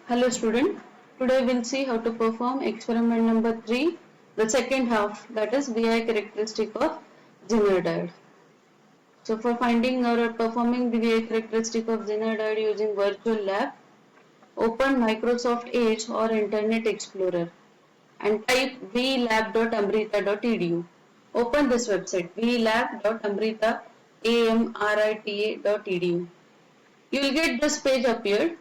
Hello student, today we'll see how to perform experiment number 3, the second half, that is VI characteristic of Zener diode. So for finding or performing the VI characteristic of Zener diode using virtual lab, open Microsoft Edge or Internet Explorer and type vlab.amrita.edu. Open this website vlab.amrita.edu. You will get this page appeared.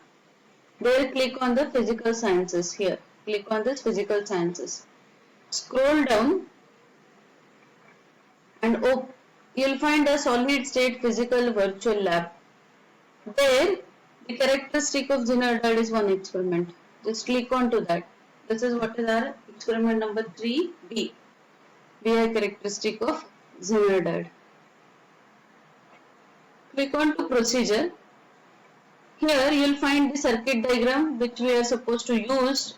There click on the physical sciences here. Click on this physical sciences. Scroll down and you'll find a solid state physical virtual lab. There the characteristic of Zener diode is one experiment. Just click on to that. This is what is our experiment number 3B. VI characteristic of Zener diode. Click on to procedure. Here you will find the circuit diagram which we are supposed to use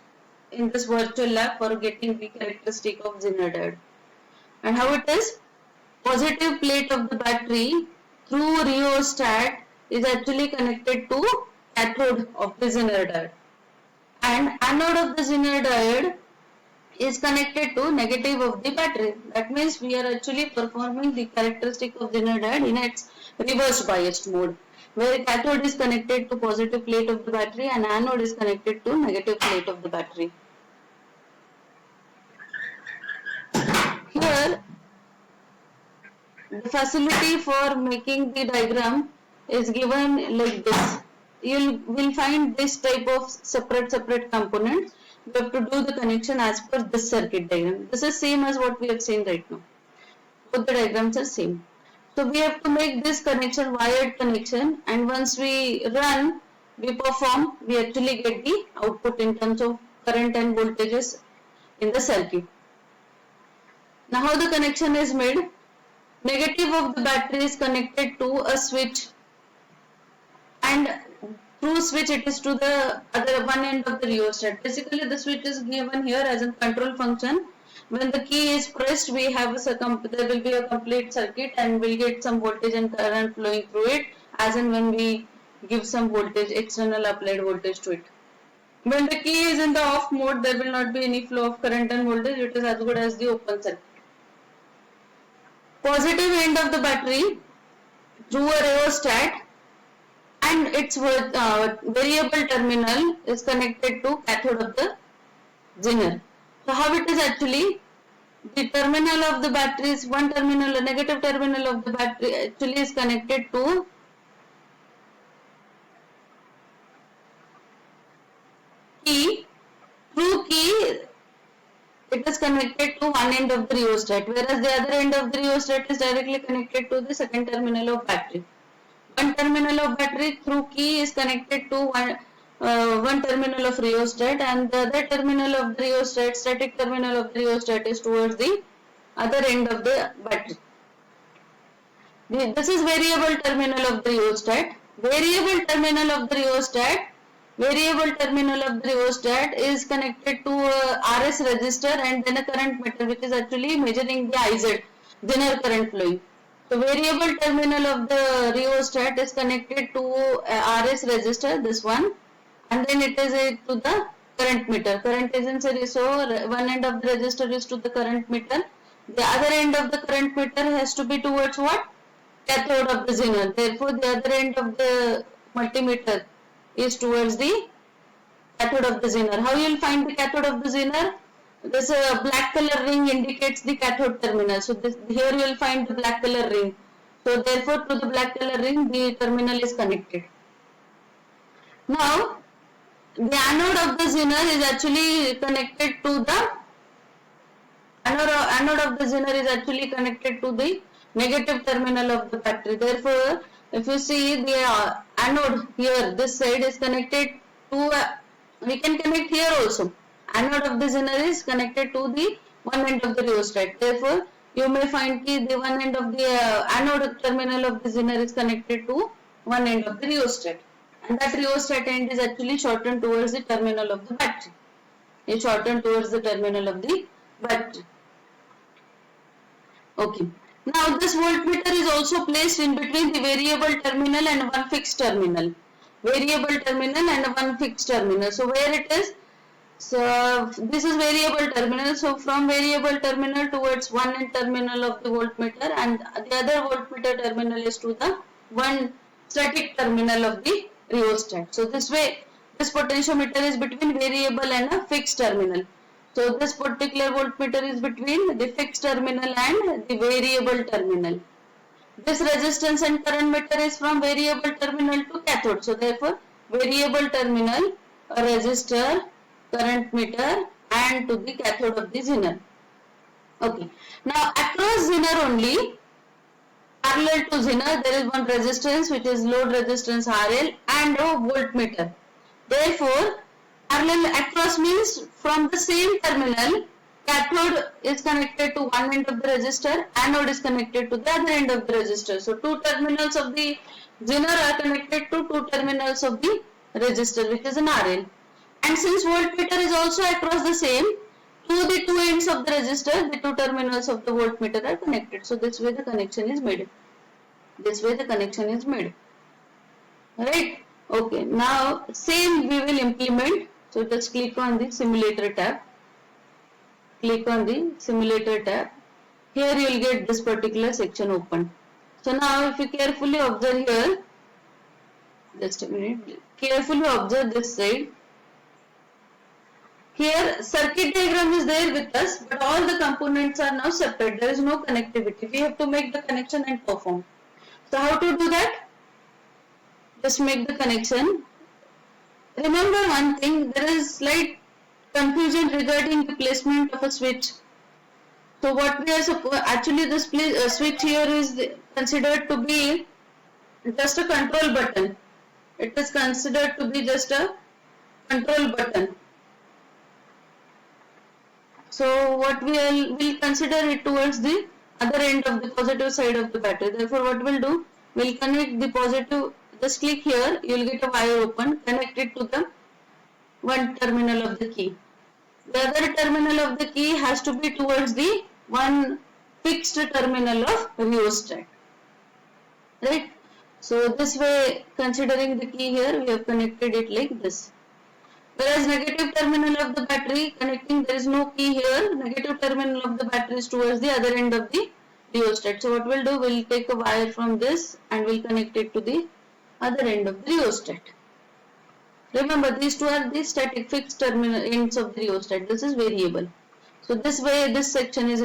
in this virtual lab for getting the characteristic of Zener diode. And how it is? Positive plate of the battery through rheostat is actually connected to cathode of the Zener diode. And anode of the Zener diode is connected to negative of the battery. That means we are actually performing the characteristic of Zener diode in its reverse biased mode, where cathode is connected to positive plate of the battery and anode is connected to negative plate of the battery. Here, the facility for making the diagram is given like this. You will find this type of separate components. You have to do the connection as per this circuit diagram. This is same as what we have seen right now. Both the diagrams are same. So we have to make this connection wired connection, and once we run, we perform, we actually get the output in terms of current and voltages in the circuit. Now how the connection is made? Negative of the battery is connected to a switch, and through switch it is to the other one end of the rheostat. Basically the switch is given here as a control function. When the key is pressed, we have there will be a complete circuit and we'll get some voltage and current flowing through it, as and when we give some voltage, external applied voltage to it. When the key is in the off mode, there will not be any flow of current and voltage. It is as good as the open circuit. Positive end of the battery through a rheostat and its variable terminal is connected to cathode of the Zener. So how it is actually? The terminal of the battery is one terminal, a negative terminal of the battery actually is connected to key. Through key it is connected to one end of the rheostat, whereas the other end of the rheostat is directly connected to the second terminal of battery. One terminal of battery through key is connected to one terminal of rheostat, and the other terminal of the rheostat, static terminal of the rheostat, is towards the other end of the battery. This is variable terminal of the rheostat. Variable terminal of the rheostat is connected to RS resistor and then a current meter which is actually measuring the IZ, Zener current flowing. So variable terminal of the rheostat is connected to RS resistor, this one, and then it is to the current meter. Current is in series, so one end of the resistor is to the current meter. The other end of the current meter has to be towards what? Cathode of the Zener. Therefore, the other end of the multimeter is towards the cathode of the Zener. How you will find the cathode of the Zener? This black color ring indicates the cathode terminal. So here you will find the black color ring. So therefore to the black color ring the terminal is connected. Now the anode of the Zener is actually connected to the anode of the Zener is actually connected to the negative terminal of the battery. Therefore if you see the anode here, this side is connected to we can connect here also. Anode of the Zener is connected to the one end of the rheostat. Therefore, you may find the one end of the anode terminal of the Zener is connected to one end of the rheostat. And that rheostat end is actually shortened towards the terminal of the battery. It's shortened towards the terminal of the battery. Okay. Now this voltmeter is also placed in between the variable terminal and one fixed terminal. variable terminal and one fixed terminal. So where it is? So this is variable terminal. So from variable terminal towards one end terminal of the voltmeter, and the other voltmeter terminal is to the one static terminal of the rheostat. So this way, this potentiometer is between variable and a fixed terminal. So this particular voltmeter is between the fixed terminal and the variable terminal. This resistance and current meter is from variable terminal to cathode. So therefore, variable terminal, a resistor, current meter, and to the cathode of the zener. Okay. Now across zener only, parallel to zener, there is one resistance which is load resistance RL and a voltmeter. Therefore, parallel across means from the same terminal, cathode is connected to one end of the resistor, anode is connected to the other end of the resistor. So two terminals of the zener are connected to two terminals of the resistor, which is an RL. And since voltmeter is also across the same, to the two ends of the resistor, the two terminals of the voltmeter are connected. So this way the connection is made. This way the connection is made. Right? Okay. Now same we will implement. So just click on the simulator tab. Click on the simulator tab. Here you will get this particular section open. So now if you carefully observe here, just a minute, carefully observe this side. Here circuit diagram is there with us, but all the components are now separate. There is no connectivity. We have to make the connection and perform. So how to do that? Just make the connection. Remember one thing, there is slight confusion regarding the placement of a switch. So what we are actually this switch here is considered to be just a control button. It is considered to be just a control button. So what we will consider it towards the other end of the positive side of the battery. Therefore what we'll do, we'll connect the positive, just click here, you will get a wire open, connect it to the one terminal of the key. The other terminal of the key has to be towards the one fixed terminal of rheostat. Right? So this way, considering the key here, we have connected it like this. Whereas negative terminal of the battery connecting, there is no key here. Negative terminal of the battery is towards the other end of the rheostat. So what we'll do, we'll take a wire from this and we'll connect it to the other end of the rheostat. Remember, these two are the static fixed terminal ends of the rheostat. This is variable. So this way, this section is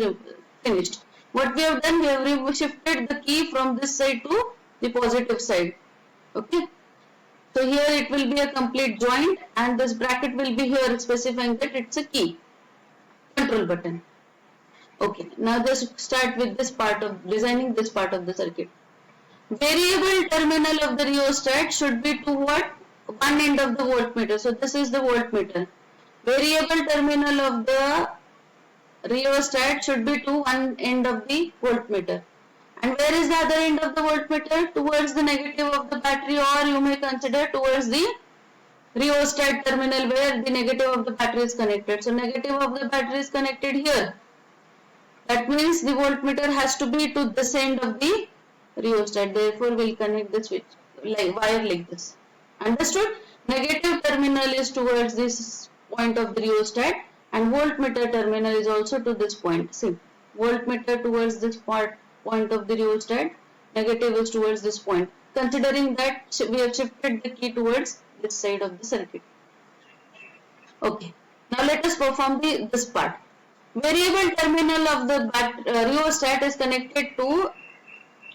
finished. What we have done, we have shifted the key from this side to the positive side. Okay. So here it will be a complete joint, and this bracket will be here specifying that it's a key, control button. Okay. Now just start with this part of designing this part of the circuit. Variable terminal of the rheostat should be to what? One end of the voltmeter. So this is the voltmeter. Variable terminal of the rheostat should be to one end of the voltmeter. And where is the other end of the voltmeter? Towards the negative of the battery, or you may consider towards the rheostat terminal where the negative of the battery is connected. So negative of the battery is connected here. That means the voltmeter has to be to this end of the rheostat. Therefore, we'll connect the switch like wire like this. Understood? Negative terminal is towards this point of the rheostat, and voltmeter terminal is also to this point. See, voltmeter towards this point of the rheostat, negative is towards this point. Considering that we have shifted the key towards this side of the circuit. Okay. Now let us perform this part. Variable terminal of the rheostat is connected to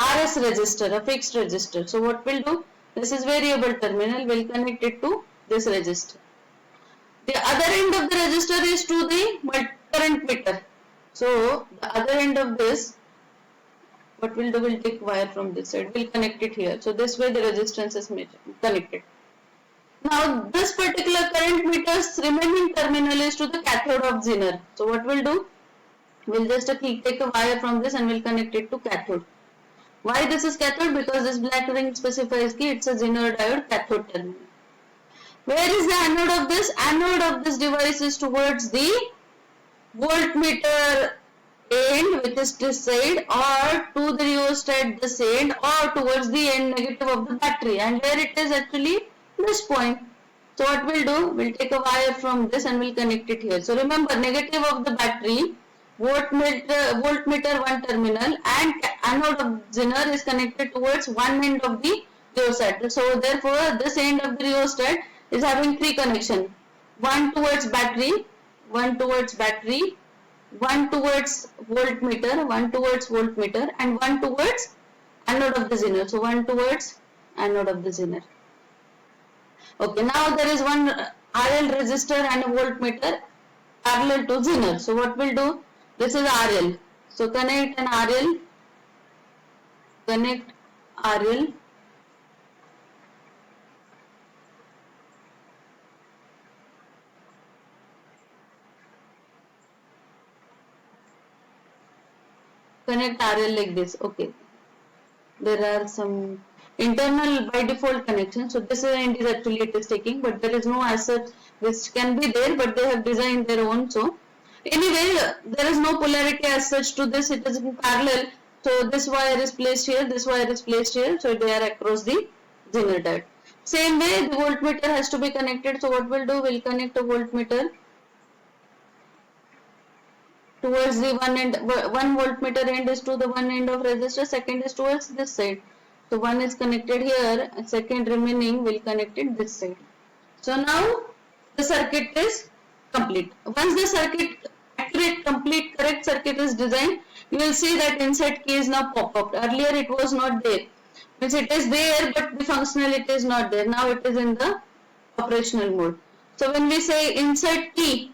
RS resistor, a fixed resistor. So what we'll do? This is variable terminal. We'll connect it to this resistor. The other end of the resistor is to the current meter. So the other end of this, what we'll do, we'll take wire from this side. We'll connect it here. So this way the resistance is connected. Now this particular current meter's remaining terminal is to the cathode of zener. So what we'll do, we'll just take a wire from this and we'll connect it to cathode. Why this is cathode? Because this black ring specifies that it's a zener diode cathode terminal. Where is the anode of this? Anode of this device is towards the voltmeter end, which is this side, or to the rheostat this end, or towards the end negative of the battery. And where it is actually plus point. So what we'll do, we'll take a wire from this and we'll connect it here. So remember, negative of the battery, voltmeter one terminal, and anode of zener is connected towards one end of the rheostat. So therefore, this end of the rheostat is having three connections. One towards battery, one towards battery, one towards voltmeter, and one towards anode of the zener. So one towards anode of the zener. Okay, now there is one RL resistor and a voltmeter parallel to zener. So what we'll do, this is RL. So connect an RL, connect RL, connect RL like this. Okay, there are some internal by default connections. So this end is actually it is taking, but there is no as such which can be there, but they have designed their own. So anyway, there is no polarity as such to this. It is in parallel. So this wire is placed here, this wire is placed here. So they are across the zener diode. Same way, the voltmeter has to be connected. So what we'll do, we'll connect a voltmeter towards the one end. One voltmeter end is to the one end of resistor, second is towards this side. So one is connected here, and second remaining will connect it this side. So now the circuit is complete. Once the circuit, accurate, complete, correct circuit is designed, you will see that insert key is now pop up. Earlier it was not there. Means it is there, but the functionality is not there. Now it is in the operational mode. So when we say insert key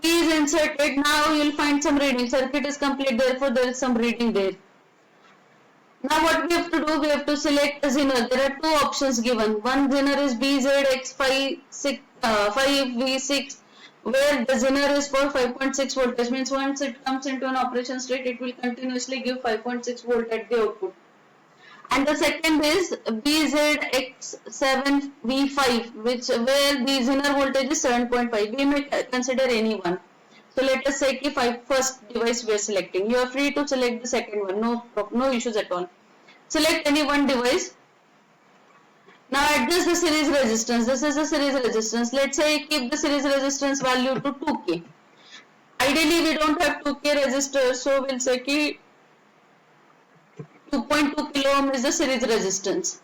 is inserted, now you will find some reading. Circuit is complete, therefore there is some reading there. Now what we have to do, we have to select the zener. There are two options given. One zener is BZX5V6, where the zener is for 5.6 voltage. Means once it comes into an operation state, it will continuously give 5.6 volt at the output. And the second is BZX7V5, where the zener voltage is 7.5. We may consider any one. So let us say कि first device we are selecting. You are free to select the second one. No issues at all. Select any one device. Now adjust the series resistance. This is the series resistance. Let's say keep the series resistance value to 2K. Ideally we don't have 2K resistors, so we'll say कि 2.2 kilo ohm is the series resistance.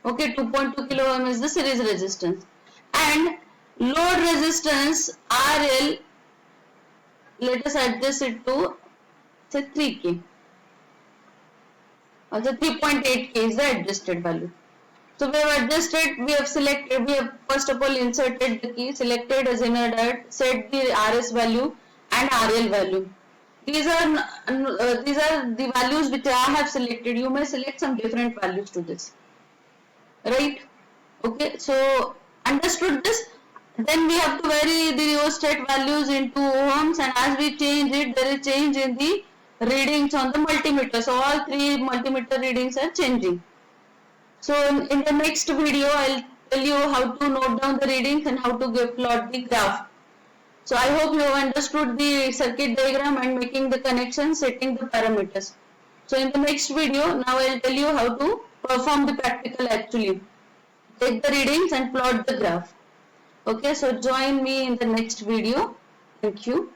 Okay, 2.2 kilo ohm is the series resistance. And load resistance RL, let us adjust it to say 3K. Or the 3.8K is the adjusted value. So we have adjusted, we have selected, we have first of all inserted the key, selected a zener diode, set the RS value and RL value. These are the values which I have selected. You may select some different values to this. Right? Okay, so understood this? Then we have to vary the rheostat values into ohms, and as we change it, there is change in the readings on the multimeter. So all three multimeter readings are changing. So in the next video, I'll tell you how to note down the readings and how to plot the graph. So I hope you have understood the circuit diagram and making the connections, setting the parameters. So in the next video, now I'll tell you how to perform the practical actually. Take the readings and plot the graph. Okay, so join me in the next video. Thank you.